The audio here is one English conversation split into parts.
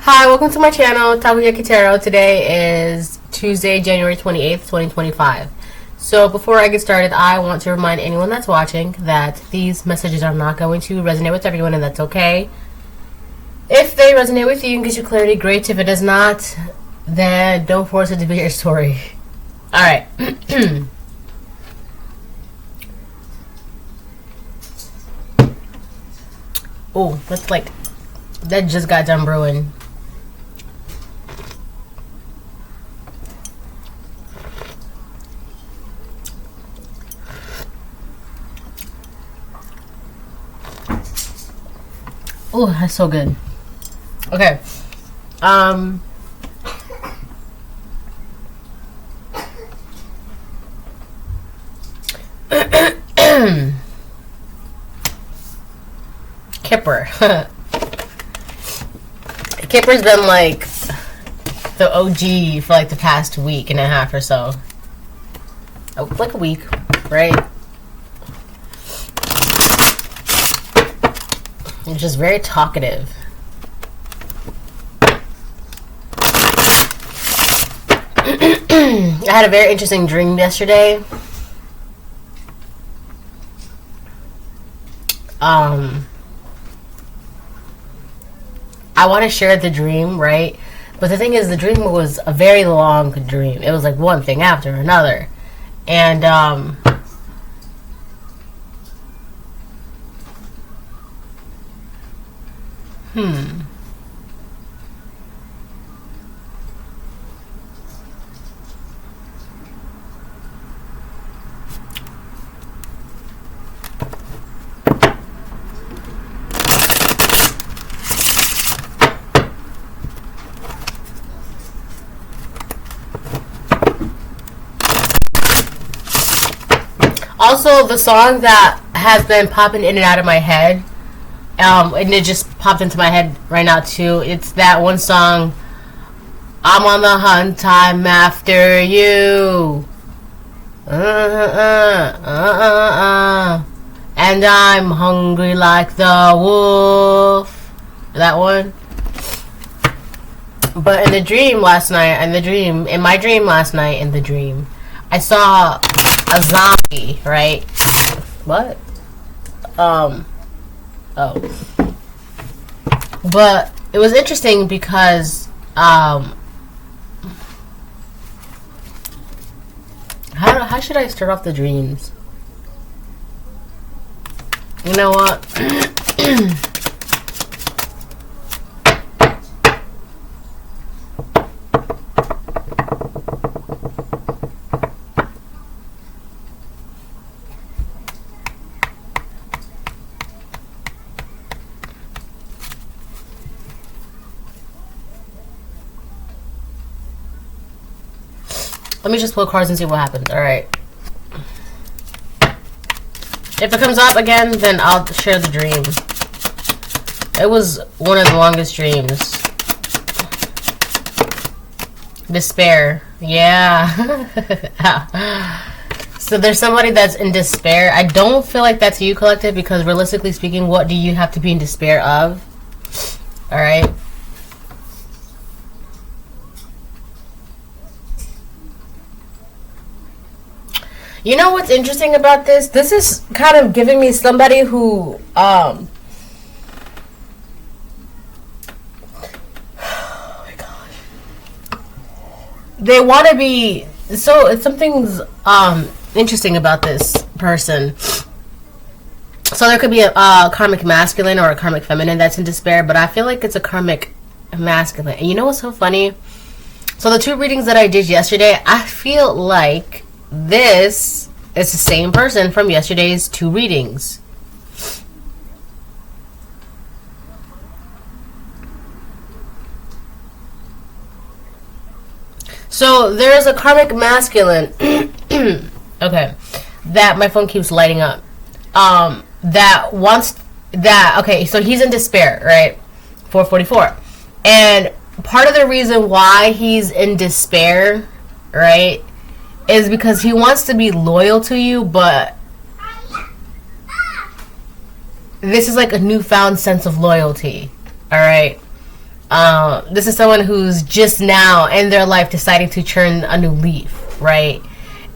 Hi, welcome to my channel, Takuya Kitaro. Today is Tuesday, January 28th, 2025. So before I get started, I want to remind anyone that's watching that these messages are not going to resonate with everyone, and that's okay. If they resonate with you and get you clarity, great. If it does not, then don't force it to be your story. Alright. Oh, that's like, that just got done brewing. Oh, that's so good. Okay. Kipper. Kipper's been like the OG for like the past week and a half or so. Like a week, right? He's just very talkative. I had a very interesting dream yesterday. I want to share the dream, right? But the thing is, the dream was a very long dream. It was like one thing after another. And, also, the song that has been popping in and out of my head, and it just popped into my head right now too. It's that one song, I'm on the hunt, I'm after you. And I'm hungry like the wolf. That one. But in the dream last night, in my dream last night, I saw a zombie, right? What? Oh. But it was interesting because, how should I start off the dreams? You know what? Let me just pull cards and see what happens. Alright. If it comes up again, then I'll share the dream. It was one of the longest dreams. Despair. Yeah. So there's somebody that's in despair. I don't feel like that's you, collective, because realistically speaking, what do you have to be in despair of? Alright. You know what's interesting about this? This is kind of giving me somebody who, oh my gosh. They want to be, so it's something's, interesting about this person. So there could be a karmic masculine or a karmic feminine that's in despair, but I feel like it's a karmic masculine. And you know what's so funny? So the two readings that I did yesterday, I feel like this is the same person from yesterday's two readings. So there's a karmic masculine. Okay, that my phone keeps lighting up. That wants that. Okay, so he's in despair, right? 444, and part of the reason why he's in despair, right, is because he wants to be loyal to you, but this is like a newfound sense of loyalty. All right. This is someone who's just now in their life deciding to turn a new leaf, right?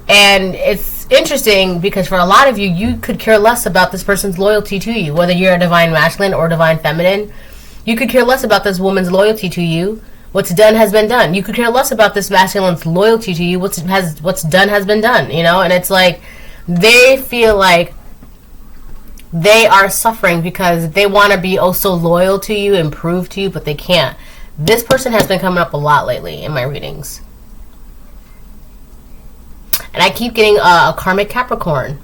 And it's interesting because for a lot of you, you could care less about this person's loyalty to you, whether you're a divine masculine or divine feminine. You could care less about this woman's loyalty to you. What's done has been done. You could care less about this masculine's loyalty to you. What's done has been done, you know? And it's like they feel like they are suffering because they want to be oh so loyal to you and prove to you, but they can't. This person has been coming up a lot lately in my readings. And I keep getting a karmic Capricorn.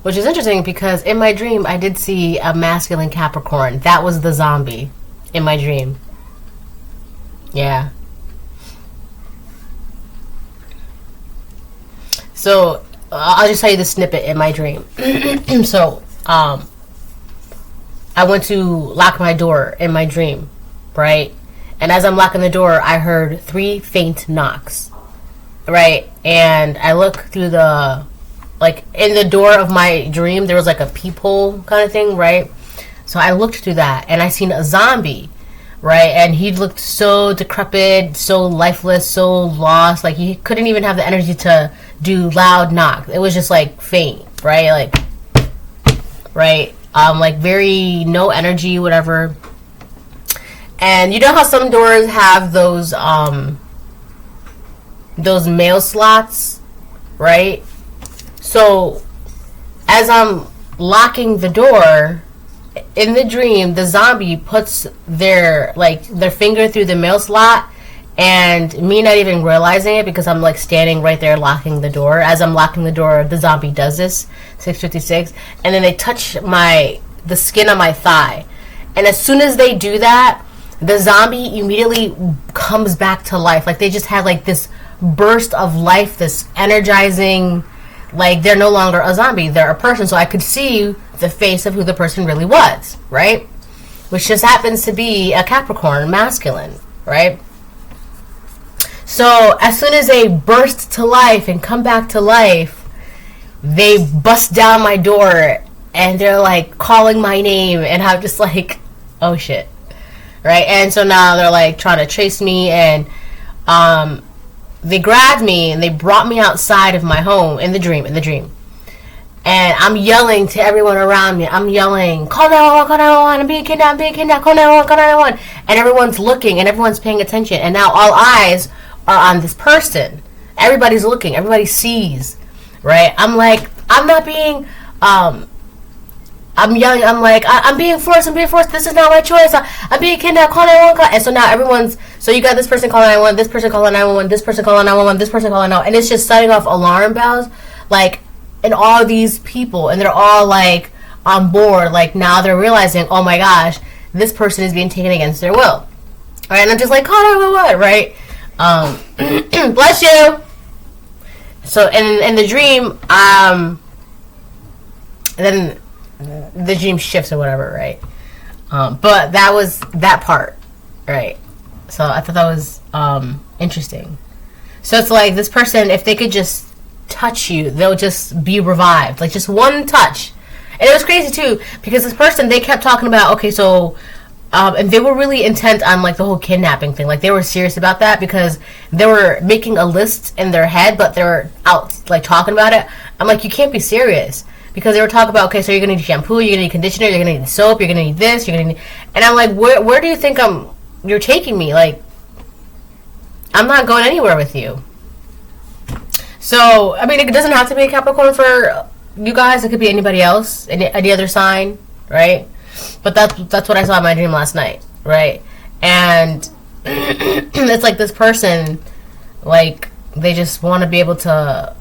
Which is interesting because in my dream, I did see a masculine Capricorn. That was the zombie in my dream. Yeah. So, I'll just tell you the snippet in my dream. So, I went to lock my door in my dream, right? And as I'm locking the door, I heard 3 faint knocks, right? And I look through the... like in the door of my dream there was like a peephole kind of thing, right? So I looked through that and I seen a zombie, right? And he looked so decrepit, so lifeless, so lost, like he couldn't even have the energy to do loud knocks. It was just like faint, right? Like like very no energy, whatever. And you know how some doors have those mail slots, right? So, as I'm locking the door, in the dream, the zombie puts their finger through the mail slot, and me not even realizing it because I'm like standing right there locking the door. As I'm locking the door, the zombie does this, 656, and then they touch the skin on my thigh. And as soon as they do that, the zombie immediately comes back to life. Like they just had like this burst of life, this energizing... like they're no longer a zombie, they're a person. So I could see the face of who the person really was, right? Which just happens to be a Capricorn masculine, right? So as soon as they burst to life and come back to life, they bust down my door and they're like calling my name, and I'm just like, oh shit, right? And so now they're like trying to chase me, and they grabbed me and they brought me outside of my home in the dream. And I'm yelling to everyone around me. I'm yelling, call 911, call 911, I'm being kidnapped, call 911, call 911. And everyone's looking and everyone's paying attention. And now all eyes are on this person. Everybody's looking, everybody sees, right? I'm like, I'm not being, I'm yelling, I'm like, I'm being forced, this is not my choice, I'm being kidnapped, call 911, and so now everyone's, so you got this person calling 911, this person calling 911, this person calling 911, this person calling 911, and it's just setting off alarm bells, like, and all these people, and they're all, like, on board, like, now they're realizing, oh my gosh, this person is being taken against their will, alright, and I'm just like, call 911, right, bless you. So, in the dream, then the dream shifts or whatever, right? But that was that part, right? So I thought that was interesting. So it's like this person, if they could just touch you, they'll just be revived, like just one touch. And it was crazy too because this person, they kept talking about, okay, so and they were really intent on like the whole kidnapping thing. Like they were serious about that because they were making a list in their head, but they were out like talking about it. I'm like, you can't be serious. Because they were talking about, okay, so you're going to need shampoo, you're going to need conditioner, you're going to need soap, you're going to need this, you're going to need... And I'm like, where do you think you're taking me? Like, I'm not going anywhere with you. So, I mean, it doesn't have to be a Capricorn for you guys. It could be anybody else, any other sign, right? But that's what I saw in my dream last night, right? And it's like this person, like, they just want to be able to...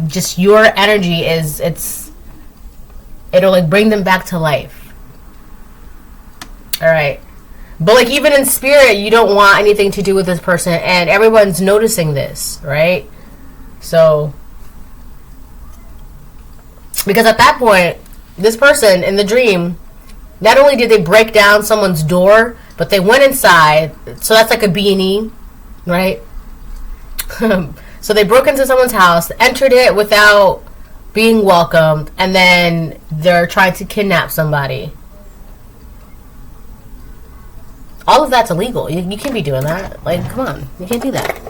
just your energy it'll like bring them back to life. Alright. But like even in spirit, you don't want anything to do with this person, and everyone's noticing this, right? So because at that point, this person in the dream, not only did they break down someone's door, but they went inside. So that's like a B&E, right? So they broke into someone's house, entered it without being welcomed, and then they're trying to kidnap somebody, all of that's illegal. You can't be doing that. Like, come on, you can't do that,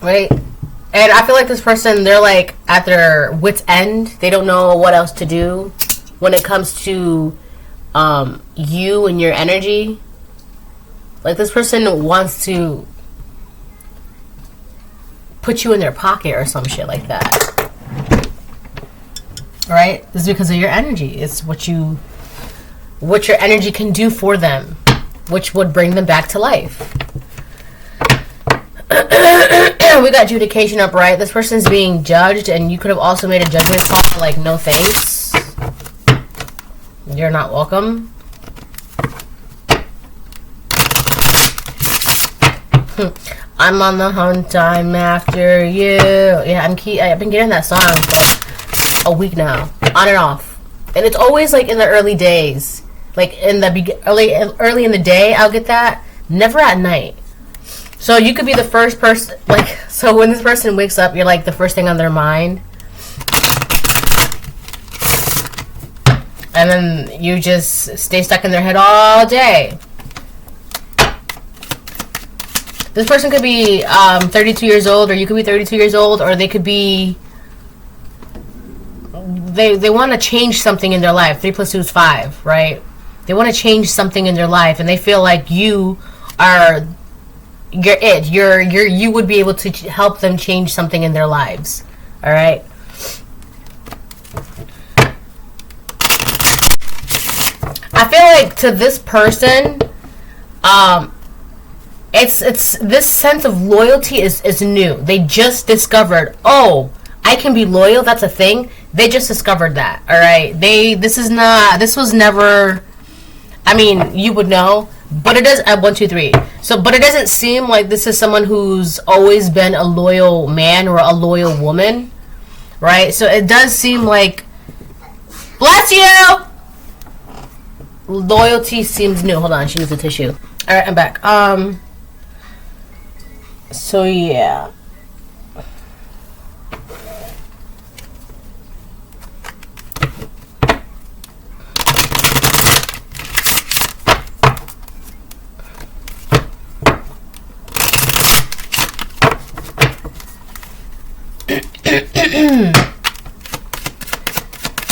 right? And I feel like this person, they're like at their wit's end. They don't know what else to do when it comes to you and your energy. Like, this person wants to put you in their pocket or some shit like that, right? It's because of your energy. It's what your energy can do for them, which would bring them back to life. We got adjudication up, right? This person's being judged, and you could have also made a judgment call for, like, no thanks. You're not welcome. I'm on the hunt, I'm after you. Yeah, I've been getting that song for a week now, on and off. And it's always like in the early days. Like in the early in the day, I'll get that. Never at night. So you could be the first person, like, so when this person wakes up, you're like the first thing on their mind. And then you just stay stuck in their head all day. This person could be 32 years old, or you could be 32 years old, or they could be, they want to change something in their life. 3 + 2 is 5, right? They want to change something in their life, and they feel like you are, you would be able to help them change something in their lives. All right. I feel like to this person, it's this sense of loyalty is new. They just discovered, oh, I can be loyal. That's a thing. They just discovered that. All right. This was never, I mean, you would know, but it does at 1, 2, 3. So, but it doesn't seem like this is someone who's always been a loyal man or a loyal woman, right? So it does seem like, bless you. Loyalty seems new. Hold on, she needs a tissue. All right, I'm back. So yeah.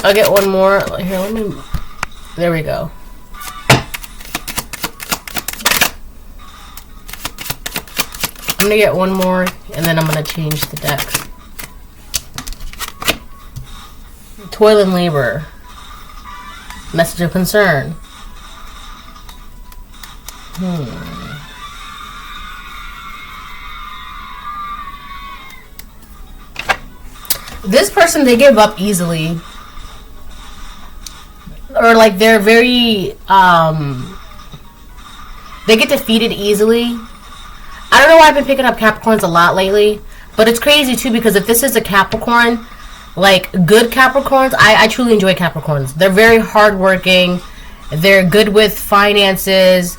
I'll get one more. Here, let me. There we go. I'm gonna get one more, and then I'm gonna change the decks. Toil and labor. Message of concern. This person, they give up easily. Or like they're very, they get defeated easily. I don't know why I've been picking up Capricorns a lot lately, but it's crazy too, because if this is a Capricorn, like good Capricorns, I truly enjoy Capricorns. They're very hardworking. They're good with finances.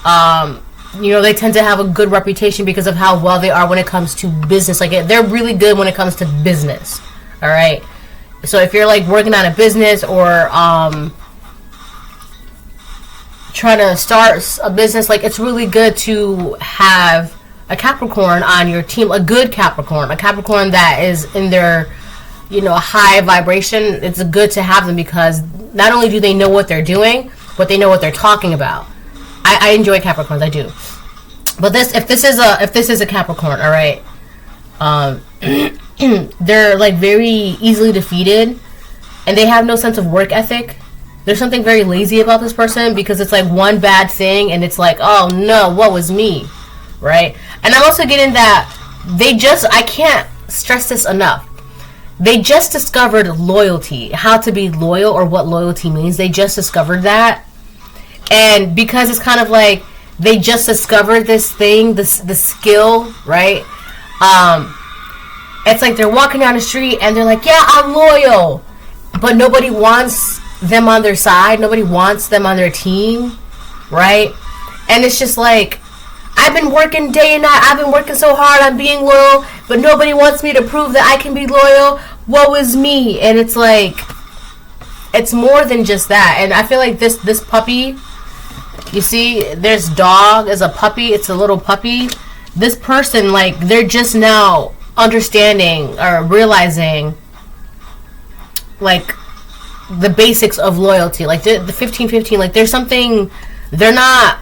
You know, they tend to have a good reputation because of how well they are when it comes to business. Like, they're really good when it comes to business. All right. So if you're like working on a business or trying to start a business, like, it's really good to have a Capricorn on your team, a good Capricorn, a Capricorn that is in their, you know, high vibration. It's good to have them because not only do they know what they're doing, but they know what they're talking about. I enjoy Capricorns, I do. But if this is a Capricorn, all right, they're like very easily defeated, and they have no sense of work ethic. There's something very lazy about this person because it's like one bad thing and it's like, oh no, what was me, right? And I'm also getting that I can't stress this enough. They just discovered loyalty, how to be loyal or what loyalty means. They just discovered that. And because it's kind of like they just discovered this thing, the skill, right? It's like they're walking down the street and they're like, yeah, I'm loyal. But nobody wants them on their side. Nobody wants them on their team, right? And it's just like, I've been working day and night. I've been working so hard on being loyal, but nobody wants me to prove that I can be loyal. Woe is me. And it's like, it's more than just that. And I feel like this puppy, You see, there's dog as a puppy. It's a little puppy. This person, like, they're just now understanding or realizing, like, the basics of loyalty. Like, the 15-15, like, there's something, they're not,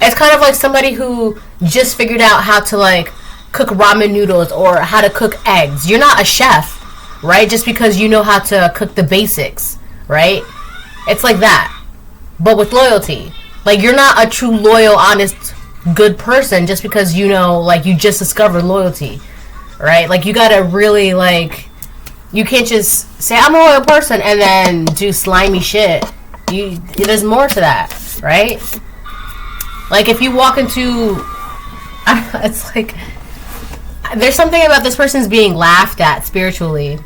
it's kind of like somebody who just figured out how to, like, cook ramen noodles or how to cook eggs. You're not a chef, right? Just because you know how to cook the basics, right? It's like that. But with loyalty. Like, you're not a true, loyal, honest, good person just because you know, like, you just discovered loyalty, right? Like, you gotta really, like, you can't just say, I'm a loyal person, and then do slimy shit. There's more to that, right? Like, if you walk into, it's like, there's something about this person's being laughed at spiritually.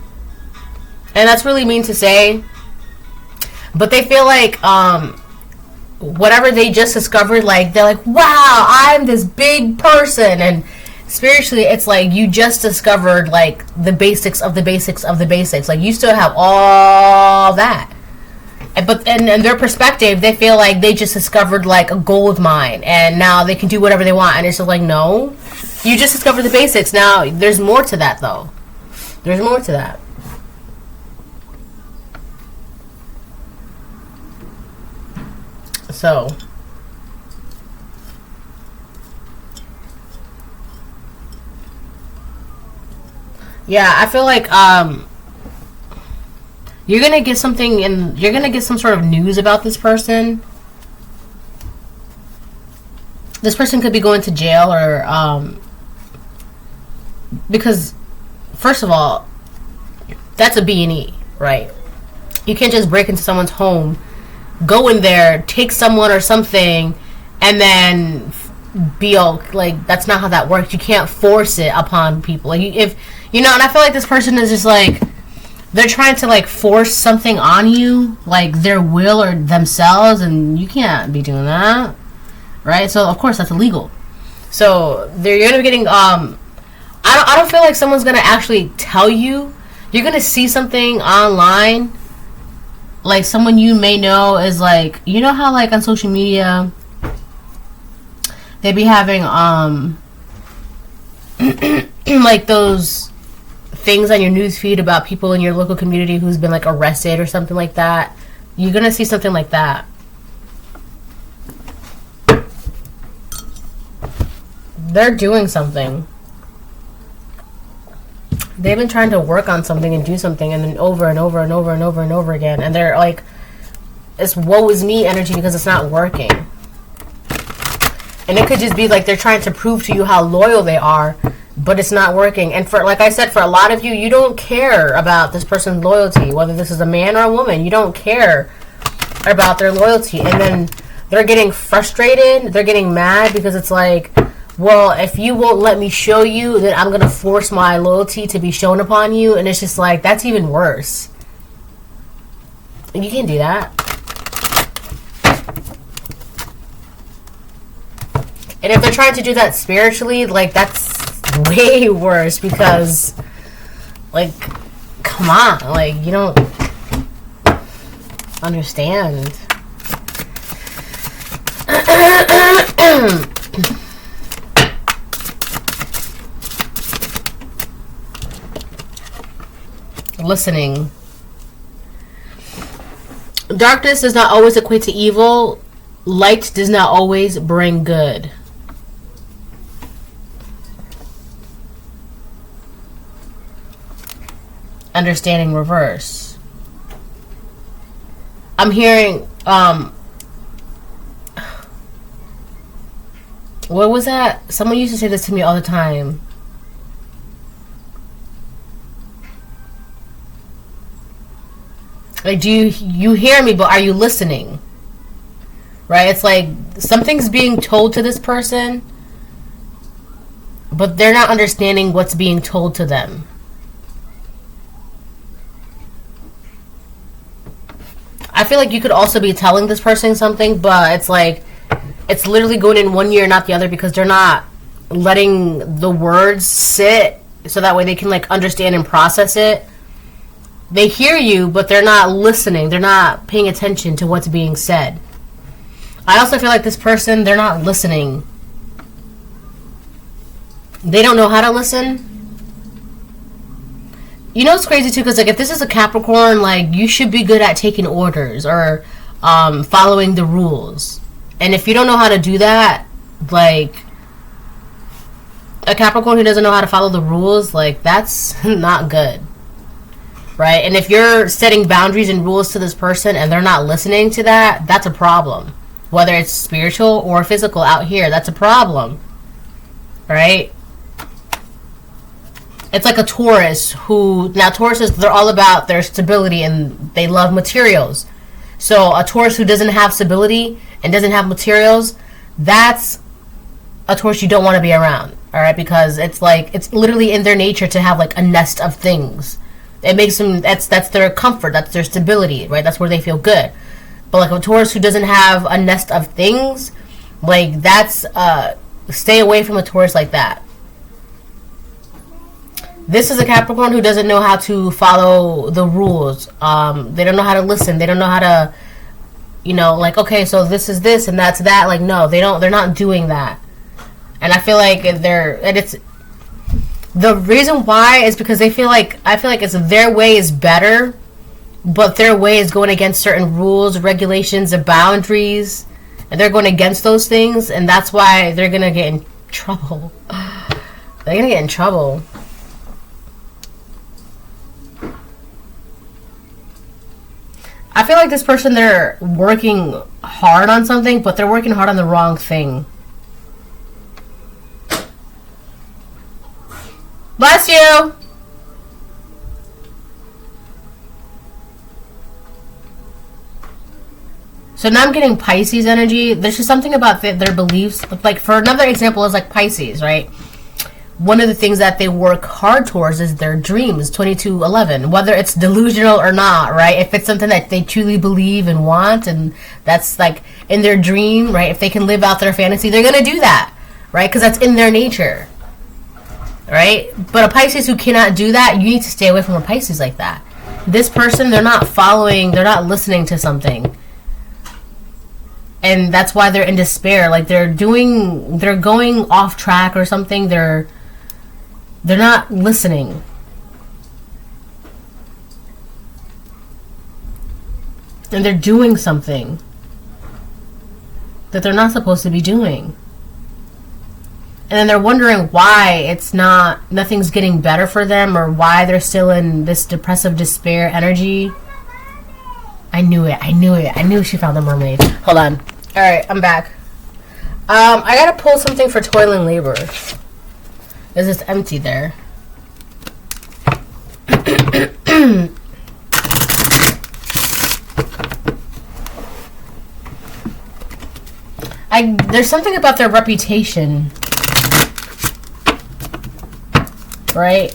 And that's really mean to say. But they feel like, whatever they just discovered, like, they're like, wow, I'm this big person. And spiritually, it's like, you just discovered, like, the basics of the basics of the basics. Like, you still have all that. But in their perspective, they feel like they just discovered, like, a gold mine. And now they can do whatever they want. And it's just like, no. You just discovered the basics. Now, there's more to that, though. There's more to that. So, yeah, I feel like you're gonna get something, and you're gonna get some sort of news about this person. This person could be going to jail, or because, first of all, that's a B&E, right? You can't just break into someone's home, go in there, take someone or something, and then be all, like, that's not how that works. You can't force it upon people. Like, if, you know, and I feel like this person is just, like, they're trying to, like, force something on you, like, their will or themselves, and you can't be doing that, right? So, of course, that's illegal. So, you're gonna be getting, I don't feel like someone's gonna actually tell you. You're gonna see something online, like, someone you may know is, like, you know how, like, on social media they be having like, those things on your news feed about people in your local community who's been, like, arrested or something like that. You're gonna see something like that. They're doing something. They've been trying to work on something and do something, and then over and over and over and over and over again, and they're like, it's woe is me energy because it's not working. And it could just be like they're trying to prove to you how loyal they are, but it's not working. And for, like I said, for a lot of you, you don't care about this person's loyalty, whether this is a man or a woman. You don't care about their loyalty, and then they're getting frustrated, they're getting mad because it's like, well, if you won't let me show you, then I'm going to force my loyalty to be shown upon you. And it's just like, that's even worse. And you can't do that. And if they're trying to do that spiritually, like, that's way worse because, like, come on. Like, you don't understand. Listening. Darkness does not always equate to evil. Light does not always bring good. Understanding reverse. I'm hearing what was that? Someone used to say this to me all the time. Like, do you hear me, but are you listening? Right? It's like something's being told to this person, but they're not understanding what's being told to them. I feel like you could also be telling this person something, but it's like, it's literally going in one ear, not the other, because they're not letting the words sit so that way they can, like, understand and process it. They hear you, but they're not listening. They're not paying attention to what's being said. I also feel like this person, they're not listening. They don't know how to listen. You know, it's crazy too, because like if this is a Capricorn, like you should be good at taking orders or following the rules. And if you don't know how to do that, like a Capricorn who doesn't know how to follow the rules, like that's not good, right? And if you're setting boundaries and rules to this person and they're not listening to that, that's a problem. Whether it's spiritual or physical out here, that's a problem, right? It's like a Taurus who, now Tauruses, they're all about their stability and they love materials. So a Taurus who doesn't have stability and doesn't have materials, that's a Taurus you don't want to be around, all right? Because it's like, it's literally in their nature to have like a nest of things. It makes them, that's their comfort, that's their stability, right? That's where they feel good. But like a Taurus who doesn't have a nest of things, like that's, stay away from a Taurus like that. This is a Capricorn who doesn't know how to follow the rules. They don't know how to listen. They don't know how to, you know, like, okay, so this is this and that's that. Like, no, they don't, they're not doing that. And I feel like it's, the reason why is because I feel like it's their way is better, but their way is going against certain rules, regulations, and boundaries. And they're going against those things. And that's why they're going to get in trouble. They're going to get in trouble. I feel like this person, they're working hard on something, but they're working hard on the wrong thing. Bless you! So now I'm getting Pisces energy. There's just something about their beliefs. Like, for another example is like Pisces, right? One of the things that they work hard towards is their dreams, 2211, whether it's delusional or not, right? If it's something that they truly believe and want, and that's like in their dream, right? If they can live out their fantasy, they're going to do that, right? Because that's in their nature, right? But a Pisces who cannot do that, you need to stay away from a Pisces like that. This person, they're not following, they're not listening to something. And that's why they're in despair. Like they're going off track or something. They're not listening. And they're doing something that they're not supposed to be doing. And then they're wondering why nothing's getting better for them, or why they're still in this depressive despair energy. I knew it. I knew she found the mermaid. Hold on. Alright, I'm back. I gotta pull something for toil and labor. It's just empty there. There's something about their reputation. Right?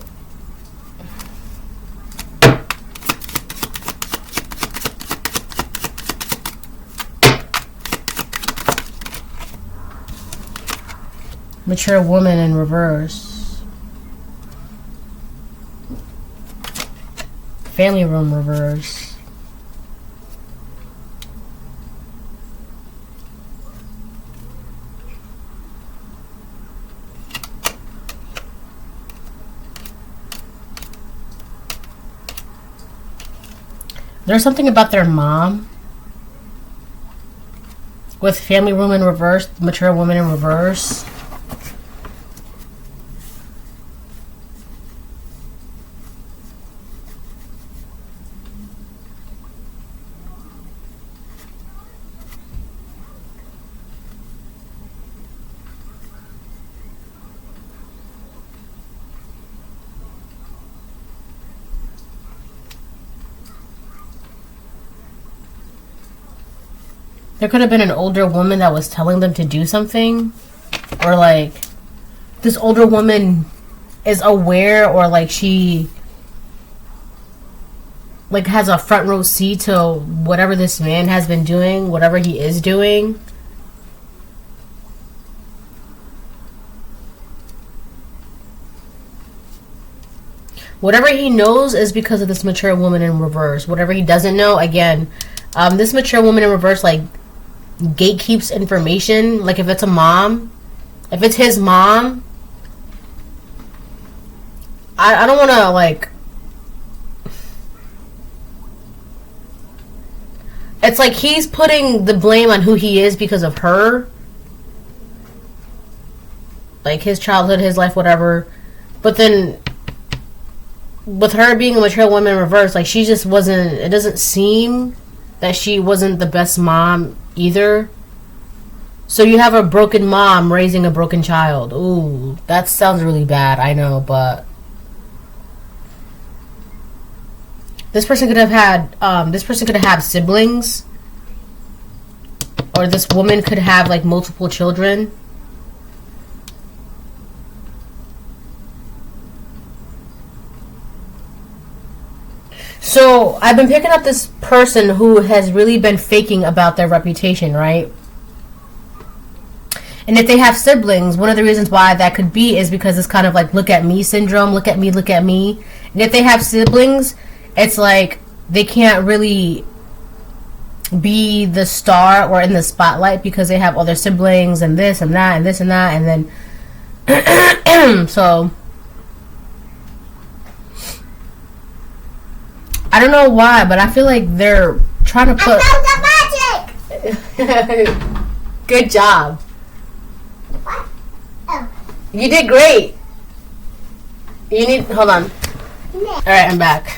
Mature woman in reverse. Family room reverse. There's something about their mom. With family room in reverse, mature woman in reverse. There could have been an older woman that was telling them to do something. Or like, this older woman is aware, or like she like has a front row seat to whatever this man has been doing, whatever he is doing. Whatever he knows is because of this mature woman in reverse. Whatever he doesn't know, again, this mature woman in reverse, like, gatekeeps information. Like if it's a mom, if it's his mom, I don't want to like. It's like he's putting the blame on who he is because of her. Like his childhood, his life, whatever. But then with her being a mature woman in reverse, like she just wasn't, it doesn't seem that she wasn't the best mom either. So you have a broken mom raising a broken child. Ooh, that sounds really bad, I know, but this person could have had siblings, or this woman could have like multiple children. So I've been picking up this person who has really been faking about their reputation, right? And if they have siblings, one of the reasons why that could be is because it's kind of like look at me syndrome, look at me, look at me. And if they have siblings, it's like they can't really be the star or in the spotlight because they have other siblings and this and that and this and that, and then so I don't know why, but I feel like they're trying to put. I found the magic. Good job. What? Oh. You did great. You need. Hold on. All right, I'm back.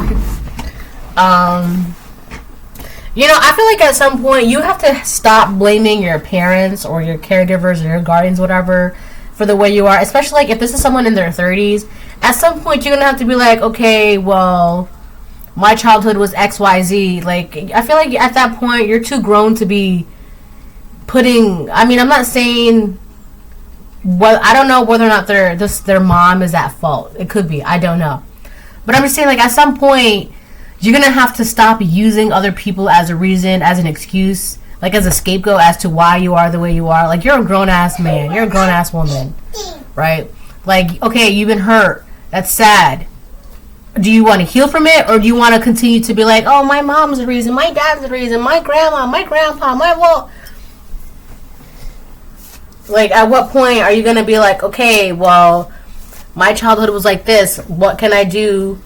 You know, I feel like at some point you have to stop blaming your parents or your caregivers or your guardians, whatever, for the way you are. Especially like if this is someone in their 30s. At some point, you're gonna have to be like, okay, well, my childhood was XYZ. Like, I feel like at that point, you're too grown to be putting... I mean, I'm not saying... Well, I don't know whether or not their mom is at fault. It could be. I don't know. But I'm just saying, like, at some point, you're going to have to stop using other people as a reason, as an excuse, like, as a scapegoat as to why you are the way you are. Like, you're a grown-ass man. You're a grown-ass woman. Right? Like, okay, you've been hurt. That's sad. Do you want to heal from it, or do you want to continue to be like, oh, my mom's the reason, my dad's the reason, my grandma, my grandpa, like, at what point are you going to be like, okay, well, my childhood was like this, what can I do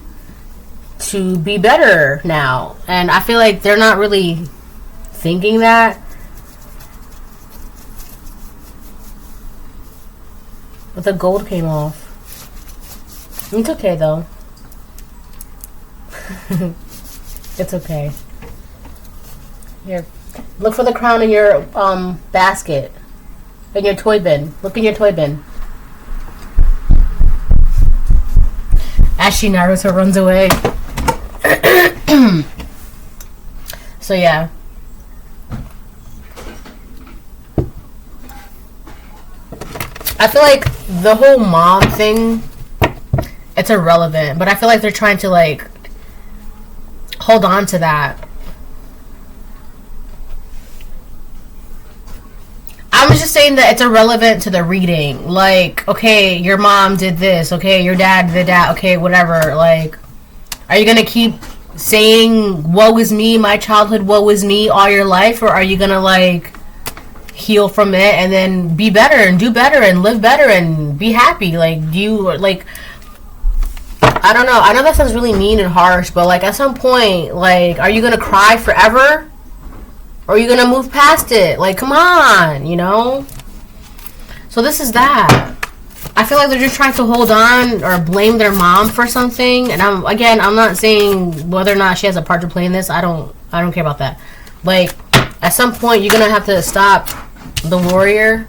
to be better now? And I feel like they're not really thinking that. But the gold came off. It's okay, though. It's okay. Here, look for the crown in your basket, in your toy bin. Look in your toy bin. As she Naruto runs away. So yeah. I feel like the whole mom thing, it's irrelevant, but I feel like they're trying to like hold on to that. I'm just saying that it's irrelevant to the reading. Like, okay, your mom did this. Okay, your dad did that. Okay, whatever. Like, are you gonna keep saying woe is me, my childhood, woe is me all your life, or are you gonna like heal from it and then be better and do better and live better and be happy? Like, do you like, I don't know. I know that sounds really mean and harsh, but like at some point, like, are you gonna cry forever? Or are you gonna move past it? Like, come on, you know? So this is that. I feel like they're just trying to hold on or blame their mom for something. And I'm not saying whether or not she has a part to play in this. I don't care about that. Like, at some point you're gonna have to stop the warrior.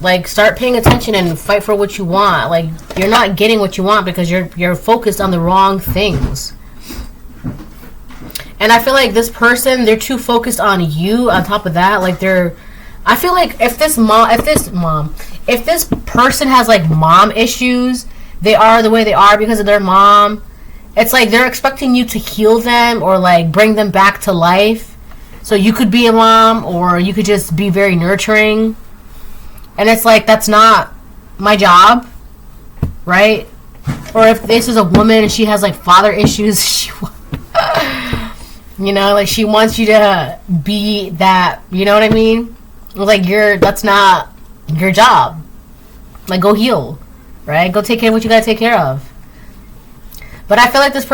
Like, start paying attention and fight for what you want. Like, you're not getting what you want because you're focused on the wrong things. And I feel like this person, they're too focused on you on top of that. Like, I feel like if this person has like mom issues, they are the way they are because of their mom. It's like they're expecting you to heal them or like bring them back to life. So you could be a mom, or you could just be very nurturing. And it's like, that's not my job, right? Or if this is a woman and she has like father issues, You know, like she wants you to be that, you know what I mean? Like that's not your job. Like go heal, right? Go take care of what you gotta take care of. But I feel like this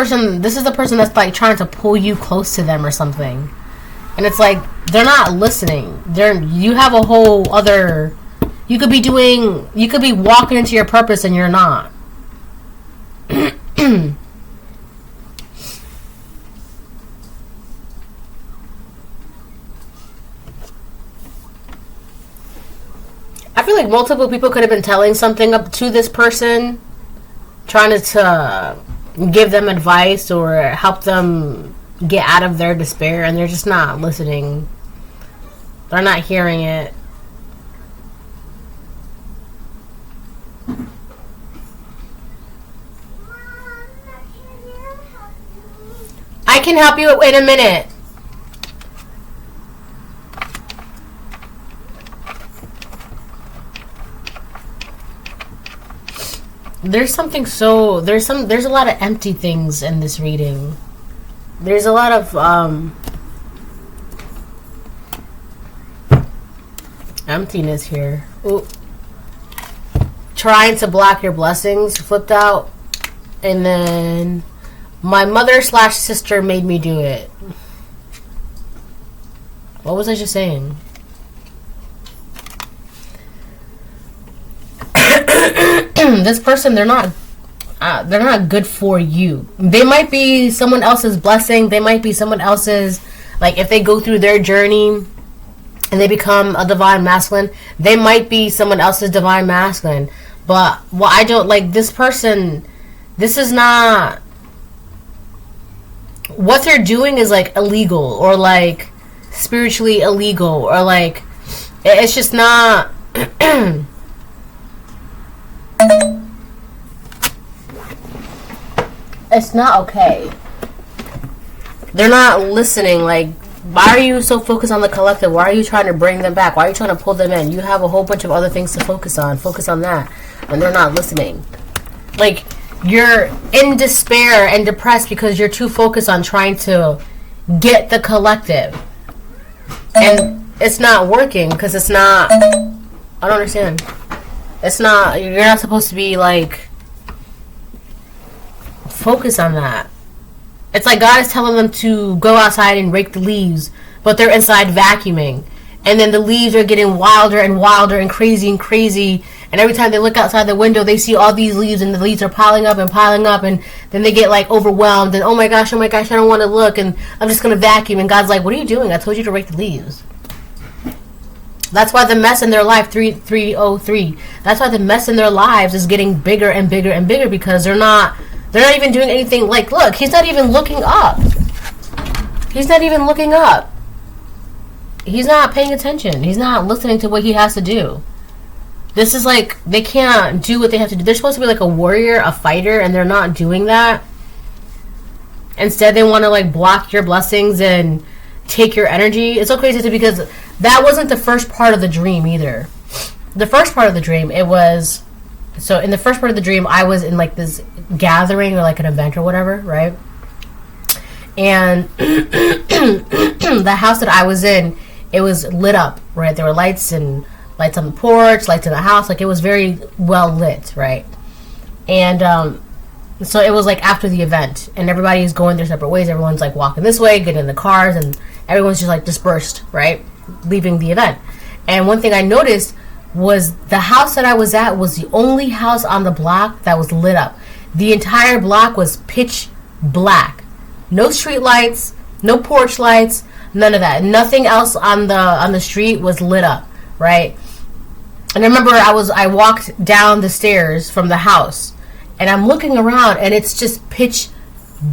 is the person that's like trying to pull you close to them or something. And it's like, they're not listening. You have a whole other, you could be walking into your purpose and you're not. I feel like multiple people could have been telling something up to this person, trying to give them advice or help them get out of their despair, and they're just not listening. They're not hearing it. I can help you in a minute. There's a lot of empty things in this reading. There's a lot of emptiness here. Ooh. Trying to block your blessings flipped out, and then my mother/sister made me do it. What was I just saying? This person, they're not good for you. They might be someone else's blessing. They might be someone else's, like if they go through their journey and they become a divine masculine, they might be someone else's divine masculine. But what I don't like, this person, this is not, what they're doing is like illegal or like spiritually illegal, or like it's just not it's not okay. They're not listening. Like, why are you so focused on the collective? Why are you trying to bring them back? Why are you trying to pull them in? You have a whole bunch of other things to focus on. Focus on that. And they're not listening. Like, you're in despair and depressed because you're too focused on trying to get the collective. And it's not working because it's not, I don't understand. It's not, you're not supposed to be like, focus on that. It's like God is telling them to go outside and rake the leaves, but they're inside vacuuming. And then the leaves are getting wilder and wilder and crazy and crazy. And every time they look outside the window, they see all these leaves, and the leaves are piling up. And then they get like overwhelmed. And oh my gosh, I don't want to look. And I'm just going to vacuum. And God's like, what are you doing? I told you to rake the leaves. That's why the mess in their life, 3303. That's why the mess in their lives is getting bigger and bigger and bigger, because they're not even doing anything. Like, look, he's not even looking up. He's not even looking up. He's not paying attention. He's not listening to what he has to do. This is like, they can't do what they have to do. They're supposed to be like a warrior, a fighter, and they're not doing that. Instead, they want to like block your blessings and take your energy. It's so crazy because that wasn't the first part of the dream either. The first part of the dream, it was, so in the first part of the dream, I was in like this gathering or like an event or whatever, right? And the house that I was in, it was lit up, right? There were lights on the porch, lights in the house. Like, it was very well lit, right? And so it was like after the event, and everybody's going their separate ways. Everyone's like walking this way, getting in the cars, and everyone's just like dispersed, right? Leaving the event. And one thing I noticed was the house that I was at was the only house on the block that was lit up. The entire block was pitch black. No street lights, no porch lights, none of that. Nothing else on the street was lit up, right? And I remember I walked down the stairs from the house, and I'm looking around, and it's just pitch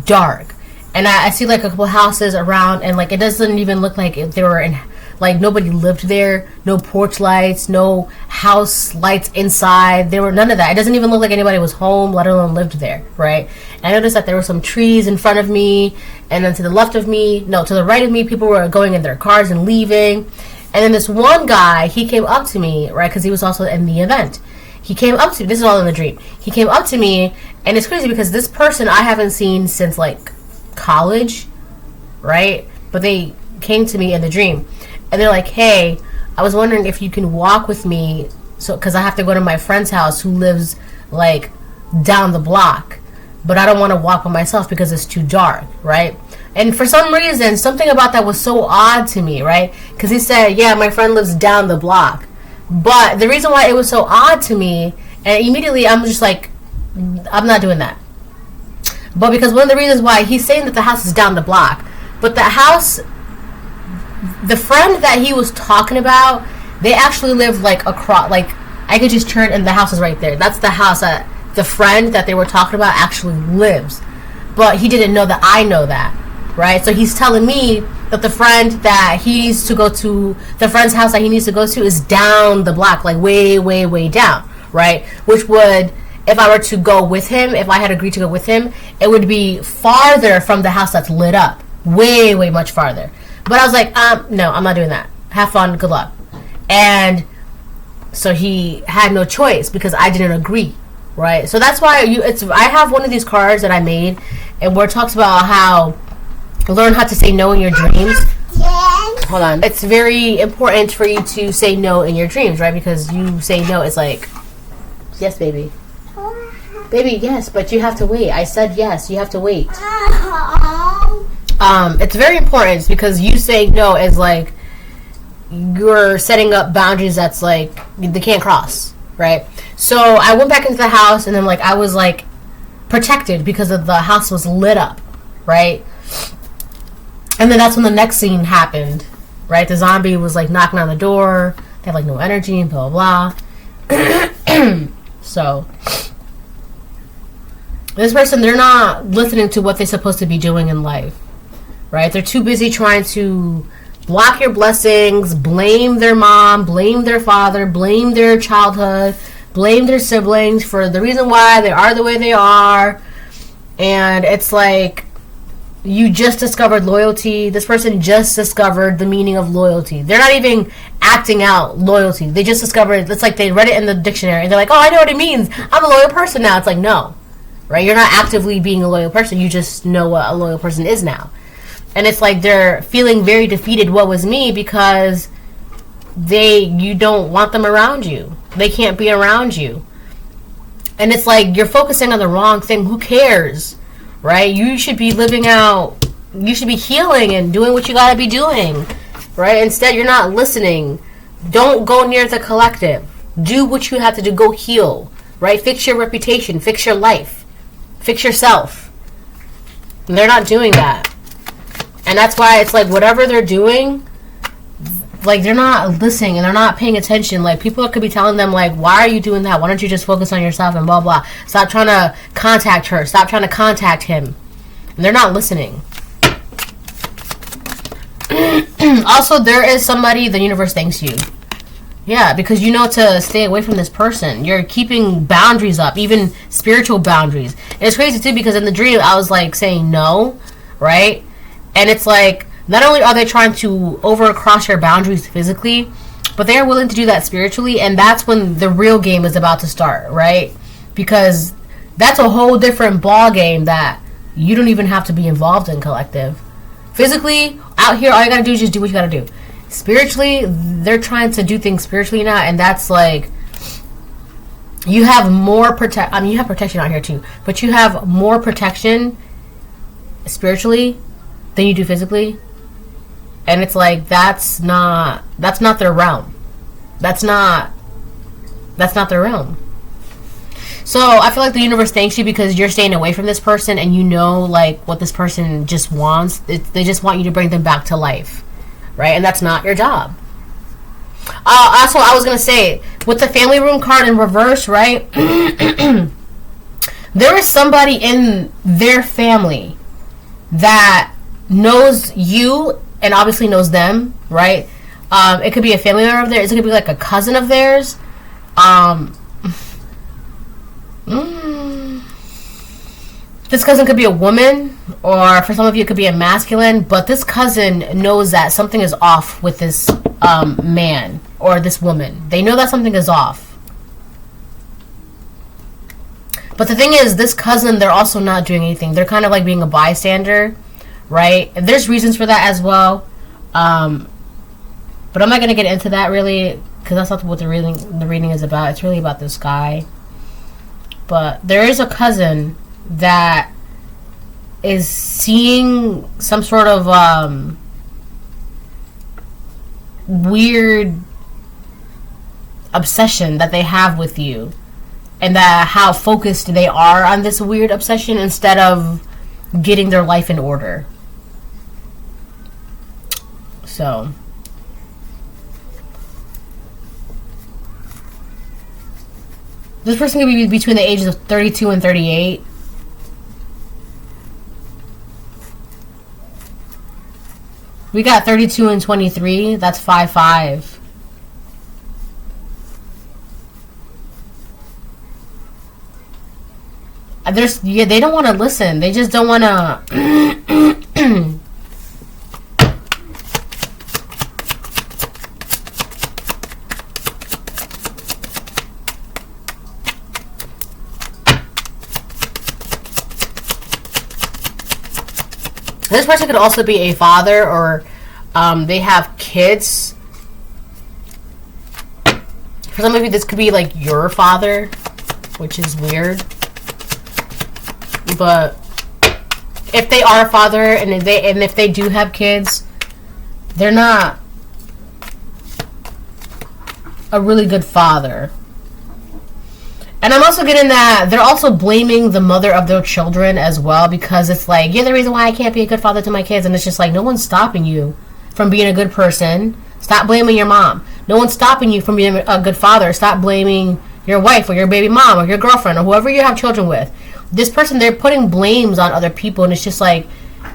dark. And I see like a couple houses around, and like it doesn't even look like they were in, like nobody lived there. No porch lights, no house lights inside. There were none of that. It doesn't even look like anybody was home, let alone lived there, right? And I noticed that there were some trees in front of me, and then to the left of me, no, to the right of me, people were going in their cars and leaving. And then this one guy, he came up to me, right, because he was also in the event. He came up to me, this is all in the dream. He came up to me, and it's crazy because this person I haven't seen since like college. right? But they came to me in the dream, and they're like, hey, I was wondering if you can walk with me, so because I have to go to my friend's house who lives like down the block, but I don't want to walk by myself because it's too dark, right? And for some reason, something about that was so odd to me, right? Because he said, yeah, my friend lives down the block. But the reason why it was so odd to me, and immediately I'm just like, I'm not doing that. But because one of the reasons why he's saying that the house is down the block, but the house, the friend that he was talking about, they actually live like across, like I could just turn and the house is right there. That's the house that the friend that they were talking about actually lives. But he didn't know that I know that, right? So he's telling me that the friend that he needs to go to, the friend's house that he needs to go to is down the block, like way, way, way down, right? Which would, if I were to go with him, if I had agreed to go with him, it would be farther from the house that's lit up. Way, way much farther. But I was like, no, I'm not doing that. Have fun, good luck. And so he had no choice because I didn't agree, right? So that's why I have one of these cards that I made, and where it talks about how learn how to say no in your dreams. Yes. Hold on. It's very important for you to say no in your dreams, right? Because you say no, it's like, yes, baby. Baby, yes, but you have to wait. I said yes, you have to wait. It's very important because you saying no is like you're setting up boundaries that's like they can't cross, right? So I went back into the house and then like I was like protected because of the house was lit up, right? And then that's when the next scene happened, right? The zombie was like knocking on the door. They have like no energy and blah blah blah. So this person, they're not listening to what they're supposed to be doing in life, right? They're too busy trying to block your blessings, blame their mom, blame their father, blame their childhood, blame their siblings for the reason why they are the way they are. And it's like, you just discovered loyalty. This person just discovered the meaning of loyalty. They're not even acting out loyalty. They just discovered, it's like they read it in the dictionary and they're like, oh, I know what it means. I'm a loyal person now. It's like, no, right? You're not actively being a loyal person. You just know what a loyal person is now. And it's like they're feeling very defeated. What was me? Because you don't want them around you. They can't be around you. And it's like you're focusing on the wrong thing. Who cares? Right? You should be living out, you should be healing and doing what you gotta be doing, right? Instead, you're not listening. Don't go near the collective. Do what you have to do. Go heal, right? Fix your reputation, fix your life, fix yourself. And they're not doing that. And that's why it's like whatever they're doing, like they're not listening and they're not paying attention. Like people could be telling them like, why are you doing that? Why don't you just focus on yourself and blah blah. Stop trying to contact her. Stop trying to contact him. And they're not listening. Also, there is somebody the universe thanks you. Yeah, because you know to stay away from this person. You're keeping boundaries up, even spiritual boundaries. And it's crazy too because in the dream I was like saying no, right? And it's like not only are they trying to overcross your boundaries physically, but they are willing to do that spiritually, and that's when the real game is about to start, right? Because that's a whole different ball game that you don't even have to be involved in collective. Physically, out here, all you gotta do is just do what you gotta do. Spiritually, they're trying to do things spiritually now, and that's like you have more you have protection out here too, but you have more protection spiritually than you do physically. And it's like that's not their realm. That's not their realm. So I feel like the universe thanks you because you're staying away from this person and you know like what this person just wants. They just want you to bring them back to life, right? And that's not your job. Also, I was gonna say with the family room card in reverse, right? There is somebody in their family that knows you and obviously knows them, right? It could be a family member of theirs. It could be like a cousin of theirs. This cousin could be a woman, or for some of you it could be a masculine, but this cousin knows that something is off with this man or this woman. They know that something is off. But the thing is, this cousin, they're also not doing anything. They're kind of like being a bystander, right? And there's reasons for that as well. But I'm not going to get into that really, because that's not what the reading is about. It's really about this guy. But there is a cousin that is seeing some sort of weird obsession that they have with you, and that how focused they are on this weird obsession instead of getting their life in order. So this person could be between the ages of 32 and 38. We got 32 and 23. That's 5-5. They don't want to listen. They just don't want to. This person could also be a father, or they have kids. For some of you, this could be like your father, which is weird. But if they are a father and if they do have kids, they're not a really good father. And I'm also getting that they're also blaming the mother of their children as well, because it's like, you're the reason why I can't be a good father to my kids. And it's just like, no one's stopping you from being a good person. Stop blaming your mom. No one's stopping you from being a good father. Stop blaming your wife or your baby mom or your girlfriend or whoever you have children with. This person, they're putting blames on other people, and it's just like,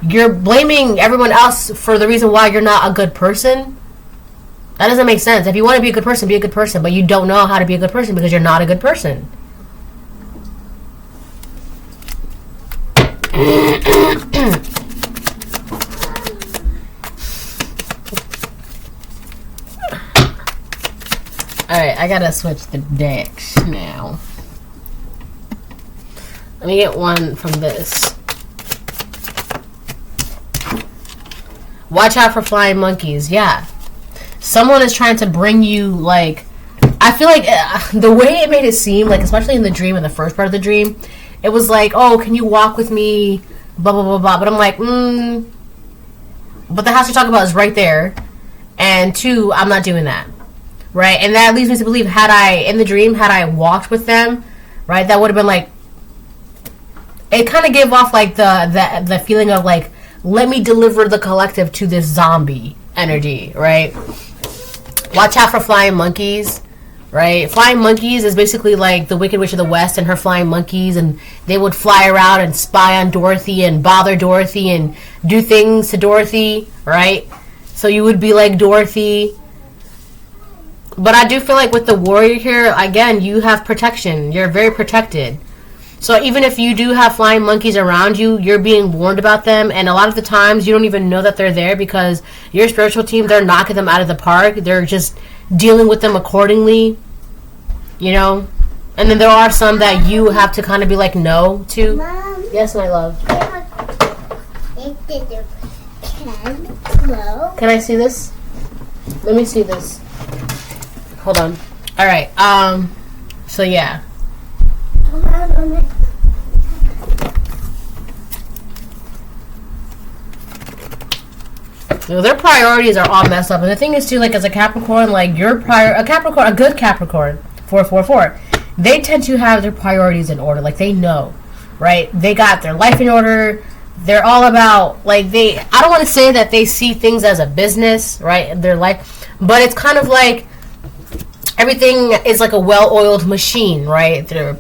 you're blaming everyone else for the reason why you're not a good person. That doesn't make sense. If you want to be a good person, be a good person, but you don't know how to be a good person because you're not a good person. Alright, I gotta switch the decks now. Let me get one from this. Watch out for flying monkeys. Yeah. Someone is trying to bring you, like... I feel like the way it made it seem, like, especially in the dream, in the first part of the dream, it was like, oh, can you walk with me? Blah, blah, blah, blah. But I'm like, But the house you're talking about is right there. And 2, I'm not doing that. Right? And that leads me to believe, in the dream, had I walked with them, right, that would have been like... It kind of gave off, like, the feeling of, like, let me deliver the collective to this zombie energy, right? Watch out for flying monkeys, right? Flying monkeys is basically like the Wicked Witch of the West and her flying monkeys, and they would fly around and spy on Dorothy and bother Dorothy and do things to Dorothy, right? So you would be like Dorothy. But I do feel like with the warrior here, again, you have protection. You're very protected. So even if you do have flying monkeys around you, you're being warned about them. And a lot of the times, you don't even know that they're there because your spiritual team, they're knocking them out of the park. They're just dealing with them accordingly, you know? And then there are some that you have to kind of be like, no to. Mom, Yes, my love. Can I see this? Let me see this. Hold on. All right. So yeah. So their priorities are all messed up, and the thing is too, like, as a Capricorn, like, a good Capricorn, 444, they tend to have their priorities in order. Like, they know, right? They got their life in order. They're all about, like, I don't want to say that they see things as a business, right? Their life, but it's kind of like everything is like a well-oiled machine, right? Their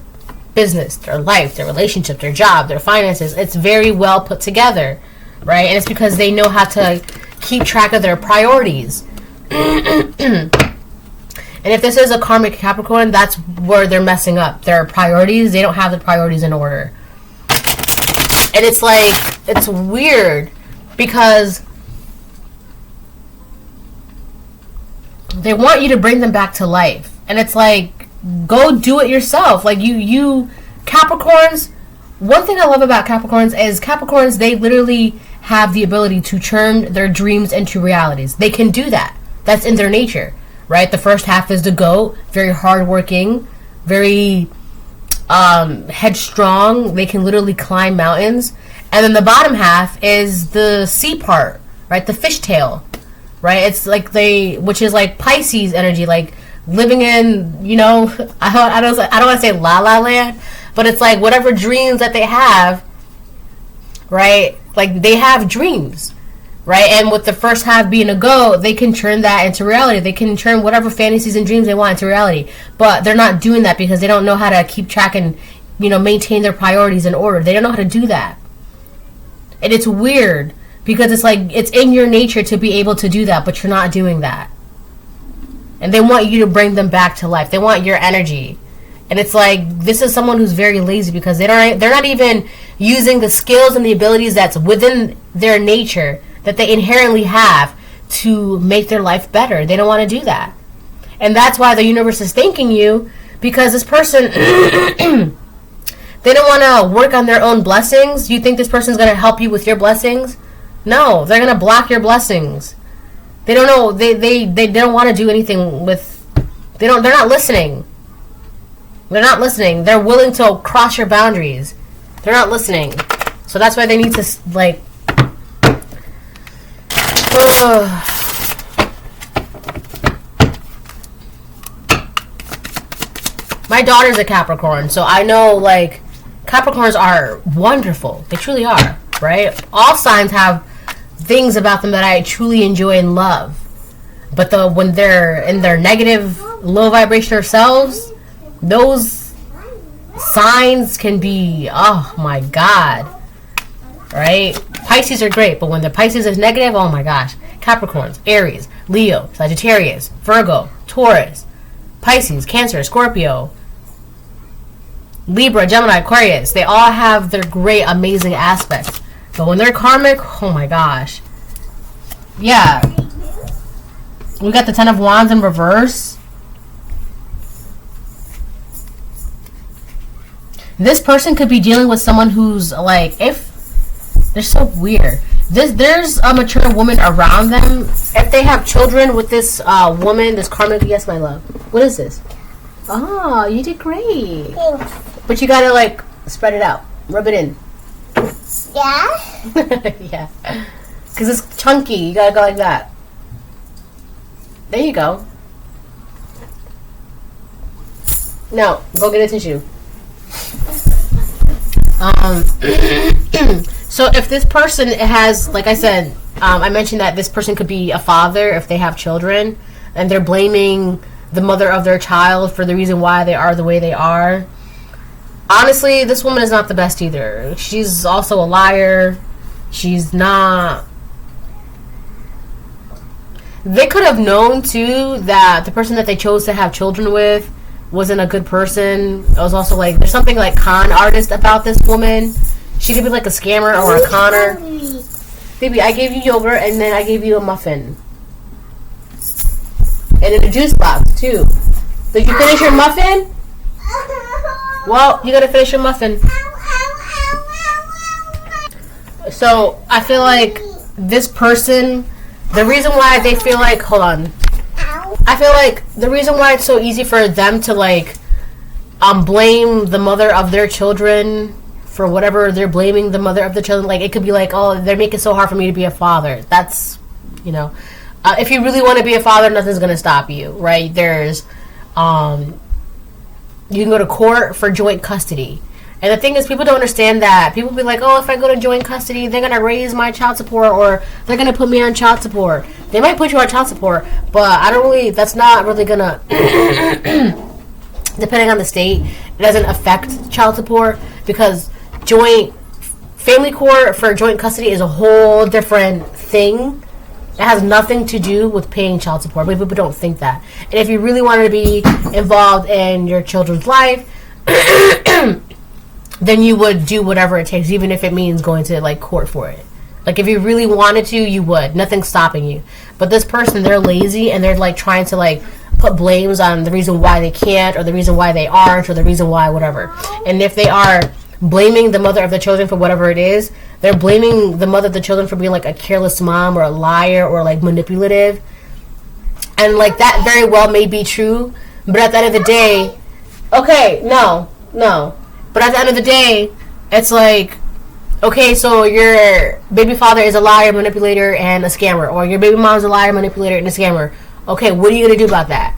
business, their life, their relationship, their job, their finances, it's very well put together, right? And it's because they know how to keep track of their priorities. And if this is a karmic Capricorn, that's where they're messing up. Their priorities, they don't have the priorities in order. And it's like, it's weird because they want you to bring them back to life. And it's like, go do it yourself. Like, you Capricorns, one thing I love about Capricorns is Capricorns, they literally have the ability to turn their dreams into realities. They can do that. That's in their nature, right? The first half is the goat, very hardworking, very headstrong. They can literally climb mountains. And then the bottom half is the sea part, right? The fishtail, right? It's like which is like Pisces energy, like living in, you know, I don't want to say la la land, but it's like whatever dreams that they have, right? Like they have dreams, right? And with the first half being a goat, they can turn that into reality. They can turn whatever fantasies and dreams they want into reality. But they're not doing that because they don't know how to keep track and, you know, maintain their priorities in order. They don't know how to do that. And it's weird because it's like it's in your nature to be able to do that, but you're not doing that. And they want you to bring them back to life. They want your energy. And it's like, this is someone who's very lazy because they're not even using the skills and the abilities that's within their nature that they inherently have to make their life better. They don't want to do that. And that's why the universe is thanking you, because this person, they don't want to work on their own blessings. You think this person's going to help you with your blessings? No, they're going to block your blessings. They don't know. They don't want to do anything with. They're not listening. They're not listening. They're willing to cross your boundaries. They're not listening. So that's why they need to like. My daughter's a Capricorn, so I know like Capricorns are wonderful. They truly are, right? All signs have things about them that I truly enjoy and love. But when they're in their negative, low vibrational selves, those signs can be, oh my God, right? Pisces are great, but when the Pisces is negative, oh my gosh. Capricorns, Aries, Leo, Sagittarius, Virgo, Taurus, Pisces, Cancer, Scorpio, Libra, Gemini, Aquarius, they all have their great, amazing aspects. But when they're karmic, oh my gosh. Yeah. We got the Ten of Wands in reverse. This person could be dealing with someone who's like, they're so weird. There's a mature woman around them. If they have children with this woman, this karmic, yes, my love. What is this? Oh, you did great. Thanks. But you gotta like spread it out, rub it in. Yeah? Yeah. Because it's chunky. You gotta go like that. There you go. No, go get a tissue. So if this person has, like I said, I mentioned that this person could be a father if they have children, and they're blaming the mother of their child for the reason why they are the way they are. Honestly, this woman is not the best either. She's also a liar. She's not... They could have known, too, that the person that they chose to have children with wasn't a good person. It was also, like, there's something, like, con artist about this woman. She could be, like, a scammer or a conner. Baby, I gave you yogurt, and then I gave you a muffin. And in a juice box, too. Did you finish your muffin? Well, you gotta finish your muffin. So, I feel like this person, the reason why they feel like, hold on. I feel like the reason why it's so easy for them to, like, blame the mother of their children for whatever they're blaming the mother of the children. Like, it could be like, oh, they're making it so hard for me to be a father. That's, you know. If you really want to be a father, nothing's going to stop you, right? There's, you can go to court for joint custody. And the thing is, people don't understand that. People be like, oh, if I go to joint custody, they're going to raise my child support, or they're going to put me on child support. They might put you on child support, but that's not really going to, depending on the state, it doesn't affect child support, because family court for joint custody is a whole different thing. It has nothing to do with paying child support, but people don't think that. And if you really wanted to be involved in your children's life, then you would do whatever it takes, even if it means going to, like, court for it. Like, if you really wanted to, you would. Nothing's stopping you. But this person, they're lazy, and they're, like, trying to, like, put blames on the reason why they can't, or the reason why they aren't, or the reason why whatever. And if they are blaming the mother of the children for whatever it is, they're blaming the mother of the children for being like a careless mom or a liar or like manipulative. And like that very well may be true, but at the end of the day, okay, no. But at the end of the day, it's like, okay, so your baby father is a liar, manipulator, and a scammer, or your baby mom is a liar, manipulator, and a scammer. Okay, what are you gonna do about that,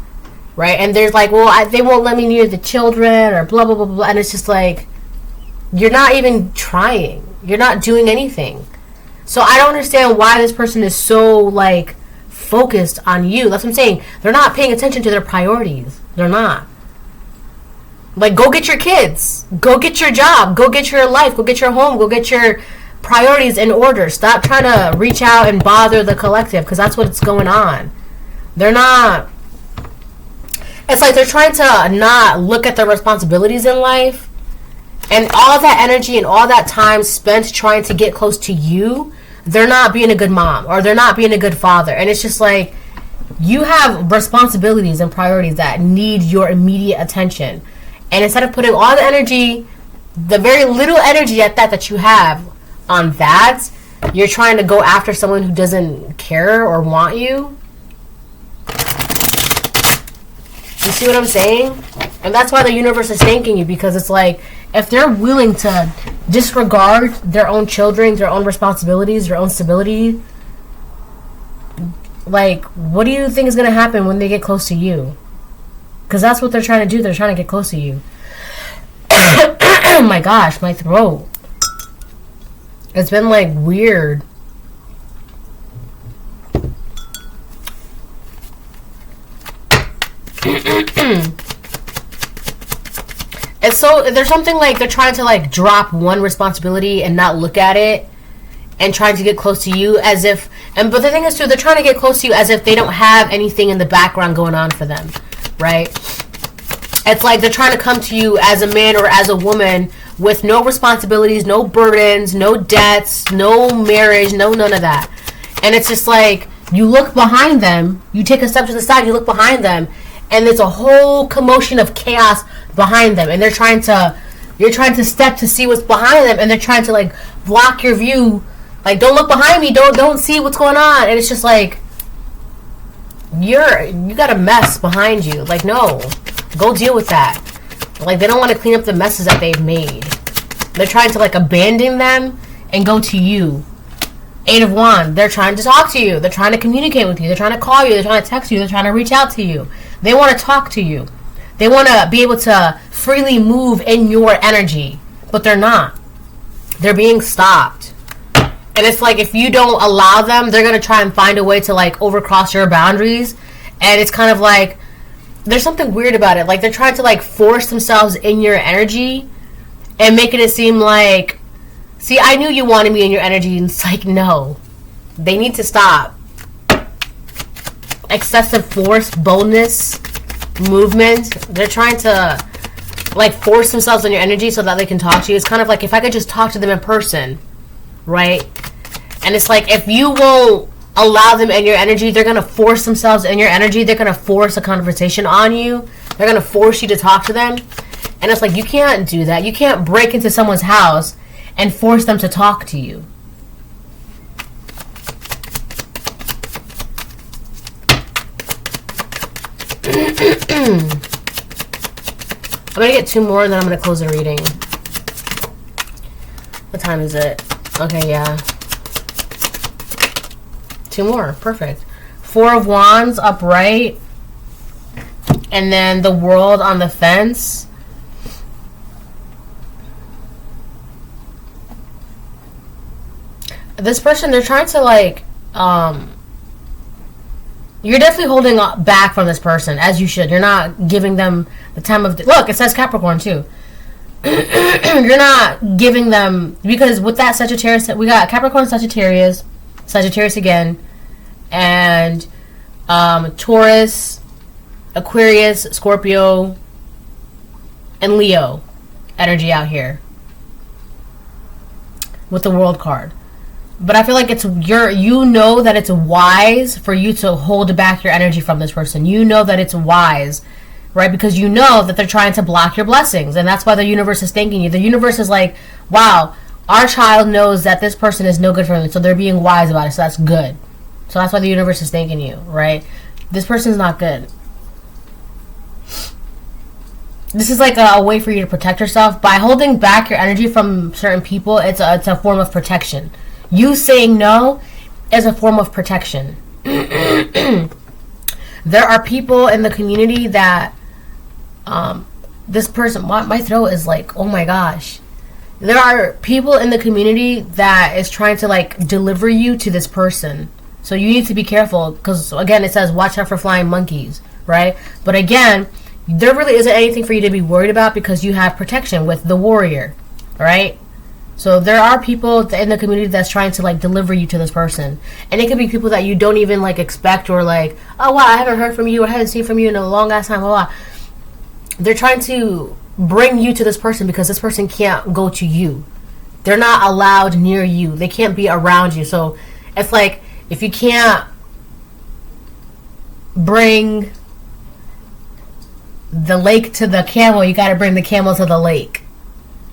right? And there's like, well, they won't let me near the children, or blah blah blah blah, and it's just like, you're not even trying, you're not doing anything. So I don't understand why this person is so like focused on you. That's what I'm saying. They're not paying attention to their priorities. They're not. Like, go get your kids. Go get your job. Go get your life. Go get your home. Go get your priorities in order. Stop trying to reach out and bother the collective, because that's what's going on. They're not... It's like they're trying to not look at their responsibilities in life. And all that energy and all that time spent trying to get close to you, they're not being a good mom, or they're not being a good father. And it's just like, you have responsibilities and priorities that need your immediate attention. And instead of putting all the energy, the very little energy at that you have on that, you're trying to go after someone who doesn't care or want you. You see what I'm saying? And that's why the universe is thanking you, because it's like, if they're willing to disregard their own children, their own responsibilities, their own stability, like, what do you think is going to happen when they get close to you? Because that's what they're trying to do. They're trying to get close to you. Oh my gosh, my throat. It's been like weird. It's so, there's something like they're trying to like drop one responsibility and not look at it, and trying to get close to you as if, and but the thing is too, they're trying to get close to you as if they don't have anything in the background going on for them. Right? It's like they're trying to come to you as a man or as a woman with no responsibilities, no burdens, no debts, no marriage, no none of that. And it's just like, you look behind them, you take a step to the side, you look behind them, and there's a whole commotion of chaos behind them. And you're trying to step to see what's behind them, and they're trying to like block your view. Like, don't look behind me, don't see what's going on. And it's just like, you got a mess behind you. Like, no, go deal with that. Like, they don't want to clean up the messes that they've made. They're trying to like abandon them and go to you. Eight of Wands, they're trying to talk to you. They're trying to communicate with you. They're trying to call you. They're trying to text you. They're trying to reach out to you. They want to talk to you. They want to be able to freely move in your energy, but they're not. They're being stopped. And it's like, if you don't allow them, they're going to try and find a way to like overcross your boundaries. And it's kind of like, there's something weird about it. Like, they're trying to like force themselves in your energy and making it seem like, see, I knew you wanted me in your energy. And it's like, no, they need to stop. Excessive force, boldness, movement. They're trying to like force themselves in your energy so that they can talk to you. It's kind of like, if I could just talk to them in person, right? And it's like, if you won't allow them in your energy, they're going to force themselves in your energy. They're going to force a conversation on you. They're going to force you to talk to them. And it's like, you can't do that. You can't break into someone's house and force them to talk to you. I'm going to get two more and then I'm going to close the reading. What time is it? Okay, yeah. Two more. Perfect. Four of Wands upright. And then the World on the fence. This person, they're trying to like, you're definitely holding back from this person, as you should. You're not giving them the time of... Look, it says Capricorn too. You're not giving them... Because with that Sagittarius... We got Capricorn, Sagittarius again, and Taurus, Aquarius, Scorpio, and Leo energy out here. With the World card. But I feel like it's you know that it's wise for you to hold back your energy from this person. You know that it's wise, right? Because you know that they're trying to block your blessings. And that's why the universe is thanking you. The universe is like, wow, our child knows that this person is no good for them, so they're being wise about it, so that's good. So that's why the universe is thanking you, right? This person's not good. This is like a way for you to protect yourself. By holding back your energy from certain people, it's a form of protection. You saying no is a form of protection. There are people in the community that this person, my throat is like, oh my gosh. There are people in the community that is trying to like deliver you to this person. So you need to be careful, because again it says watch out for flying monkeys, right? But again, there really isn't anything for you to be worried about because you have protection with the warrior, right? So there are people in the community that's trying to like deliver you to this person, and it could be people that you don't even like expect, or like, oh wow, I haven't heard from you, or I haven't seen from you in a long ass time, blah, blah. They're trying to bring you to this person because this person can't go to you. They're not allowed near you. They can't be around you. So it's like, if you can't bring the lake to the camel, you got to bring the camel to the lake,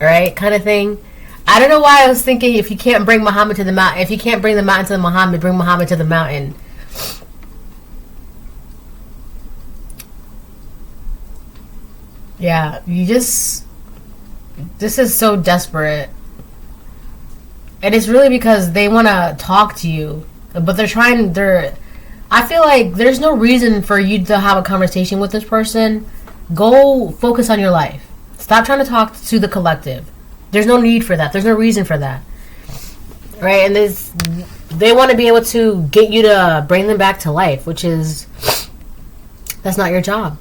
right? Kind of thing. I don't know why I was thinking if you can't bring Muhammad to the mountain, if you can't bring the mountain to the Muhammad, bring Muhammad to the mountain. Yeah, this is so desperate. And it's really because they want to talk to you, but I feel like there's no reason for you to have a conversation with this person. Go focus on your life. Stop trying to talk to the collective. There's no need for that. There's no reason for that. Right? And they want to be able to get you to bring them back to life, which is, that's not your job.